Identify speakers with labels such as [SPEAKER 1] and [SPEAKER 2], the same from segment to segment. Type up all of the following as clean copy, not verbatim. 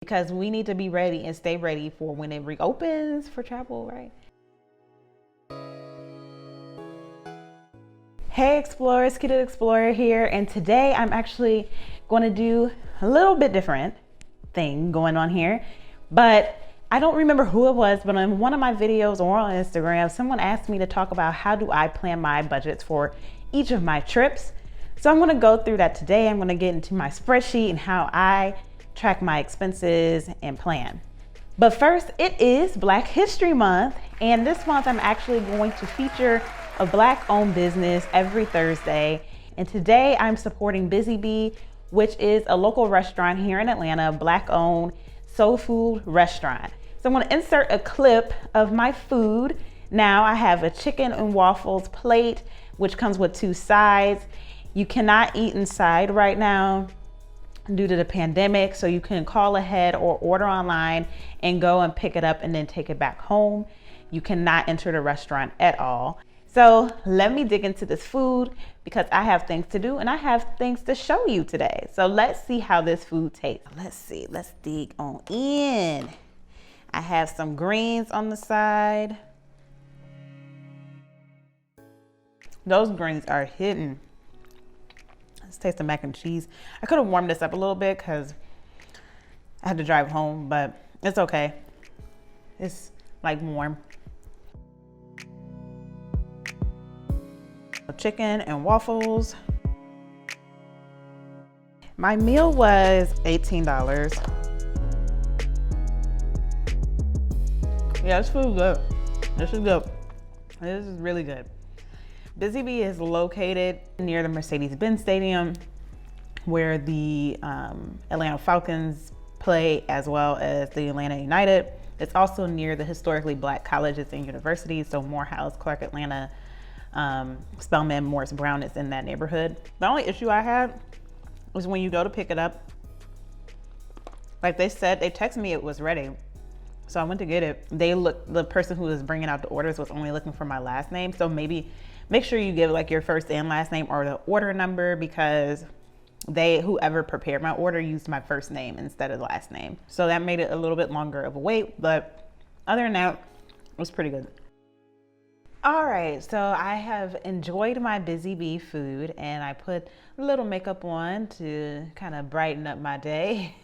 [SPEAKER 1] because we need to be ready and stay ready for when it reopens for travel, right? Hey explorers, Kid Explorer here, and today I'm actually going to do a little bit different thing going on here, but I don't remember who it was, but in one of my videos or on Instagram, someone asked me to talk about how do I plan my budgets for each of my trips. So I'm going to go through that today. I'm going to get into my spreadsheet and how I track my expenses and plan. But first, it is Black History Month, and this month I'm actually going to feature a Black-owned business every Thursday. And today I'm supporting Busy Bee, which is a local restaurant here in Atlanta, Black-owned soul food restaurant. So I'm going to insert a clip of my food. Now I have a chicken and waffles plate, which comes with 2 sides. You cannot eat inside right now due to the pandemic, so you can call ahead or order online and go and pick it up and then take it back home. You cannot enter the restaurant at all. So let me dig into this food because I have things to do and I have things to show you today. So let's see how this food tastes. Let's dig on in. I have some greens on the side. Those greens are hidden. Let's taste the mac and cheese. I could have warmed this up a little bit because I had to drive home, but it's okay. It's like warm. Chicken and waffles. My meal was $18. Yeah, this food is good. This is good. This is really good. Busy Bee is located near the Mercedes-Benz Stadium where the Atlanta Falcons play, as well as the Atlanta United. It's also near the historically Black colleges and universities, so Morehouse, Clark Atlanta, Spelman, Morris Brown is in that neighborhood. The only issue I had was when you go to pick it up, like they said, they texted me it was ready. So I went to get it. The person who was bringing out the orders was only looking for my last name. So maybe make sure you give like your first and last name or the order number, because whoever prepared my order used my first name instead of the last name. So that made it a little bit longer of a wait, but other than that, it was pretty good. All right, so I have enjoyed my Busy Bee food and I put a little makeup on to kind of brighten up my day.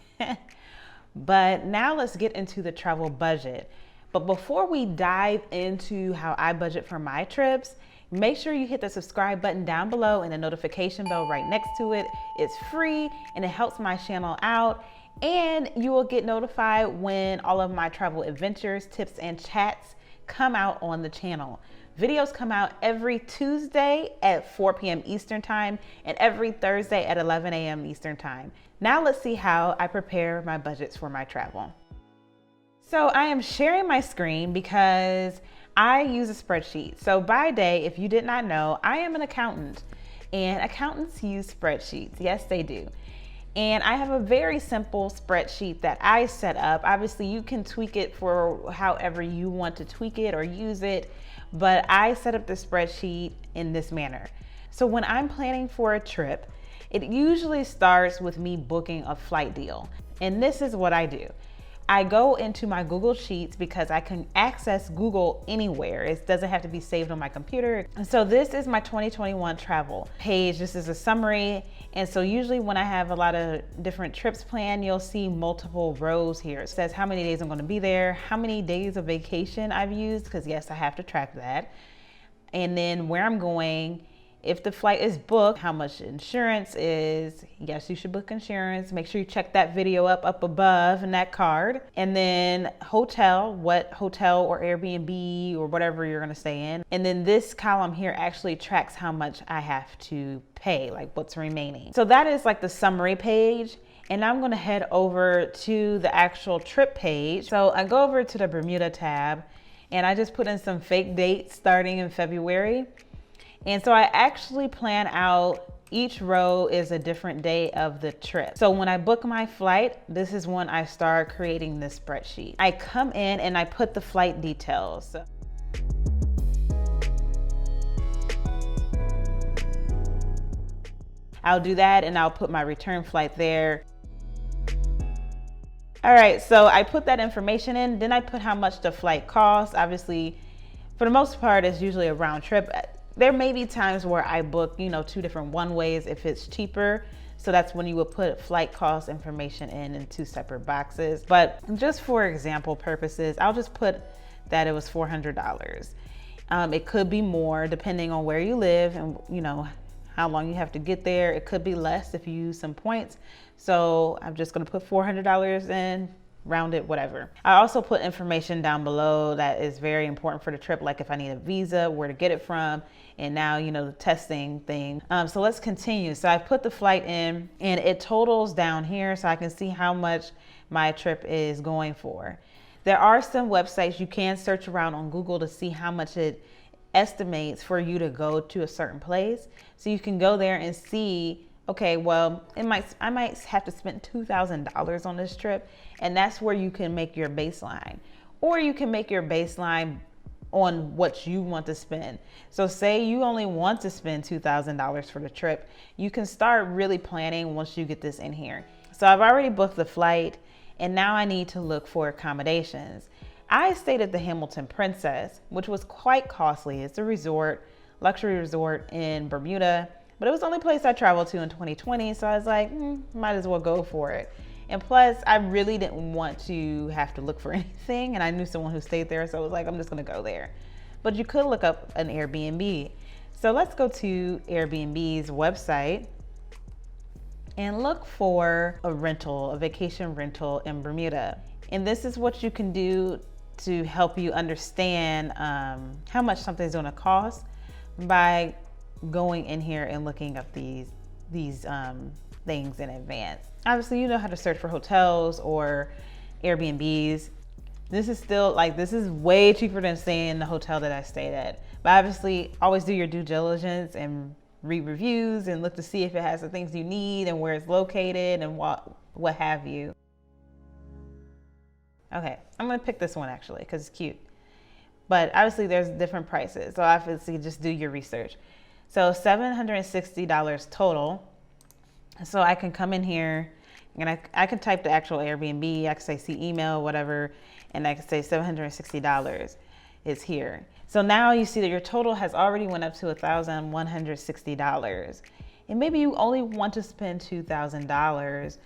[SPEAKER 1] But now let's get into the travel budget. But before we dive into how I budget for my trips, make sure you hit the subscribe button down below and the notification bell right next to it. It's free and it helps my channel out. And you will get notified when all of my travel adventures, tips, and chats come out on the channel. Videos come out every Tuesday at 4 p.m. Eastern Time and every Thursday at 11 a.m. Eastern Time. Now let's see how I prepare my budgets for my travel. So I am sharing my screen because I use a spreadsheet. So by day, if you did not know, I am an accountant and accountants use spreadsheets. Yes, they do. And I have a very simple spreadsheet that I set up. Obviously, you can tweak it for however you want to tweak it or use it, but I set up the spreadsheet in this manner. So when I'm planning for a trip, it usually starts with me booking a flight deal. And this is what I do. I go into my Google Sheets because I can access Google anywhere. It doesn't have to be saved on my computer. So this is my 2021 travel page. This is a summary. And so usually when I have a lot of different trips planned, you'll see multiple rows here. It says how many days I'm going to be there, how many days of vacation I've used, because yes, I have to track that. And then where I'm going, if the flight is booked, how much insurance is. Yes, you should book insurance. Make sure you check that video up above in that card. And then hotel, what hotel or Airbnb or whatever you're gonna stay in. And then this column here actually tracks how much I have to pay, like what's remaining. So that is like the summary page. And I'm gonna head over to the actual trip page. So I go over to the Bermuda tab and I just put in some fake dates starting in February. And so I actually plan out each row is a different day of the trip. So when I book my flight, this is when I start creating this spreadsheet. I come in and I put the flight details. I'll do that and I'll put my return flight there. All right, so I put that information in, then I put how much the flight costs. Obviously, for the most part, it's usually a round trip. There may be times where I book, 2 different one ways if it's cheaper. So that's when you would put flight cost information in 2 separate boxes. But just for example purposes, I'll just put that it was $400. It could be more depending on where you live and, how long you have to get there. It could be less if you use some points. So I'm just gonna put $400 in, round it, whatever. I also put information down below that is very important for the trip, like if I need a visa, where to get it from, and now, the testing thing. So let's continue. So I put the flight in and it totals down here so I can see how much my trip is going for. There are some websites you can search around on Google to see how much it estimates for you to go to a certain place. So you can go there and see, okay, well, I might have to spend $2,000 on this trip, and that's where you can make your baseline. Or you can make your baseline on what you want to spend. So say you only want to spend $2,000 for the trip, you can start really planning once you get this in here. So I've already booked the flight, and now I need to look for accommodations. I stayed at the Hamilton Princess, which was quite costly. It's a resort, luxury resort in Bermuda, but it was the only place I traveled to in 2020. So I was like, might as well go for it. And plus, I really didn't want to have to look for anything. And I knew someone who stayed there. So I was like, I'm just gonna go there. But you could look up an Airbnb. So let's go to Airbnb's website and look for a vacation rental in Bermuda. And this is what you can do to help you understand how much something's gonna cost by going in here and looking up these things in advance. Obviously, you know how to search for hotels or Airbnbs. This is way cheaper than staying in the hotel that I stayed at. But obviously, always do your due diligence and read reviews and look to see if it has the things you need and where it's located and what have you. Okay, I'm gonna pick this one actually because it's cute. But obviously there's different prices. So obviously just do your research. So $760 total. So I can come in here and I can type the actual Airbnb, I can say see email, whatever, and I can say $760 is here. So now you see that your total has already went up to $1,160. And maybe you only want to spend $2,000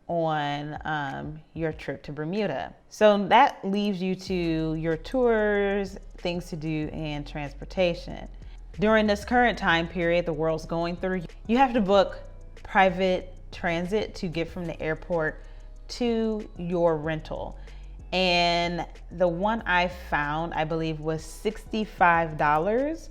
[SPEAKER 1] on your trip to Bermuda. So that leaves you to your tours, things to do, and transportation. During this current time period the world's going through, you have to book private transit to get from the airport to your rental. And the one I found, I believe, was $65.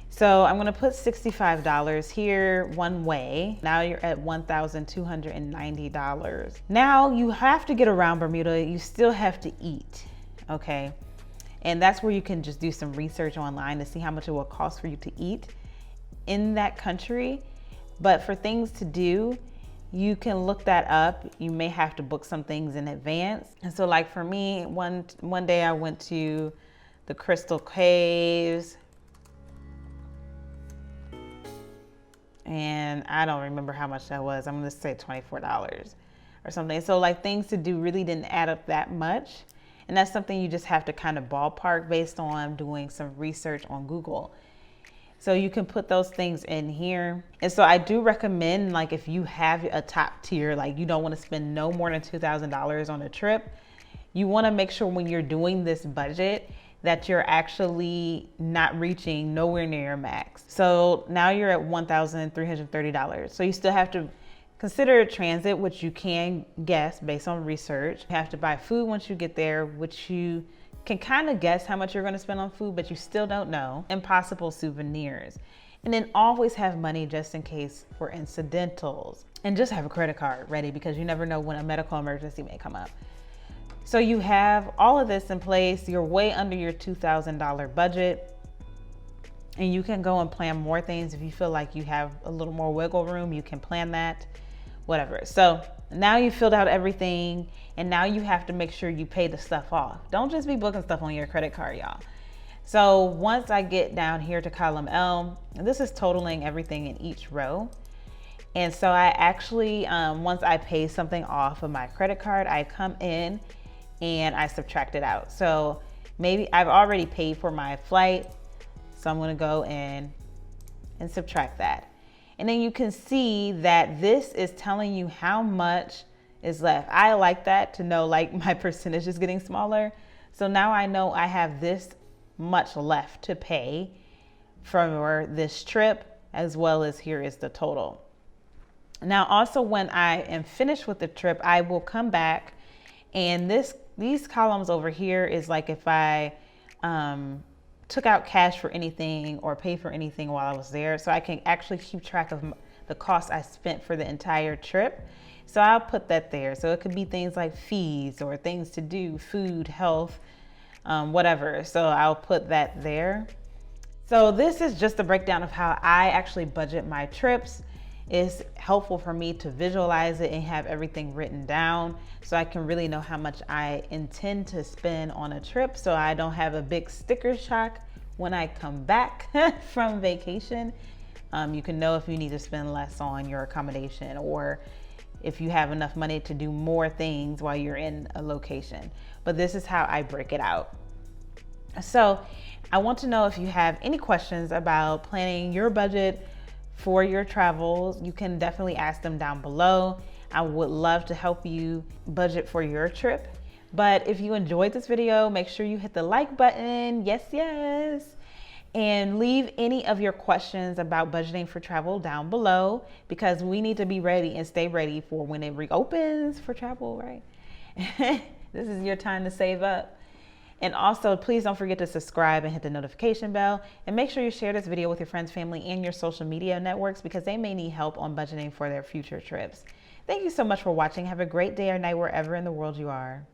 [SPEAKER 1] So I'm gonna put $65 here one way. Now you're at $1,290. Now you have to get around Bermuda, you still have to eat, okay? And that's where you can just do some research online to see how much it will cost for you to eat in that country. But for things to do, you can look that up. You may have to book some things in advance. And so like for me, one day I went to the Crystal Caves, and I don't remember how much that was. I'm gonna say $24 or something. So like things to do really didn't add up that much. And that's something you just have to kind of ballpark based on doing some research on Google. So you can put those things in here. And so I do recommend, like if you have a top tier, like you don't wanna spend no more than $2,000 on a trip, you wanna make sure when you're doing this budget that you're actually not reaching nowhere near your max. So now you're at $1,330. So you still have to consider transit, which you can guess based on research. You have to buy food once you get there, which you can kind of guess how much you're gonna spend on food, but you still don't know. And possible souvenirs. And then always have money just in case for incidentals. And just have a credit card ready because you never know when a medical emergency may come up. So you have all of this in place, you're way under your $2,000 budget, and you can go and plan more things. If you feel like you have a little more wiggle room, you can plan that, whatever. So now you filled out everything, and now you have to make sure you pay the stuff off. Don't just be booking stuff on your credit card, y'all. So once I get down here to column L, and this is totaling everything in each row, And so I actually, once I pay something off of my credit card, I come in and I subtract it out. So maybe I've already paid for my flight, so I'm gonna go in and subtract that. And then you can see that this is telling you how much is left. I like that, to know like my percentage is getting smaller. So now I know I have this much left to pay for this trip, as well as here is the total. Now also, when I am finished with the trip, I will come back, and these columns over here is like if I took out cash for anything or paid for anything while I was there, so I can actually keep track of the cost I spent for the entire trip. So I'll put that there. So it could be things like fees or things to do, food, health, whatever. So I'll put that there. So this is just a breakdown of how I actually budget my trips. It's helpful for me to visualize it and have everything written down, so I can really know how much I intend to spend on a trip, so I don't have a big sticker shock when I come back from vacation. You can know if you need to spend less on your accommodation, or if you have enough money to do more things while you're in a location. But this is how I break it out. So I want to know if you have any questions about planning your budget for your travels. You can definitely ask them down below. I would love to help you budget for your trip. But if you enjoyed this video, make sure you hit the like button. Yes, yes. And leave any of your questions about budgeting for travel down below, because we need to be ready and stay ready for when it reopens for travel, right? This is your time to save up. And also, please don't forget to subscribe and hit the notification bell, and make sure you share this video with your friends, family, and your social media networks, because they may need help on budgeting for their future trips. Thank you so much for watching. Have a great day or night wherever in the world you are.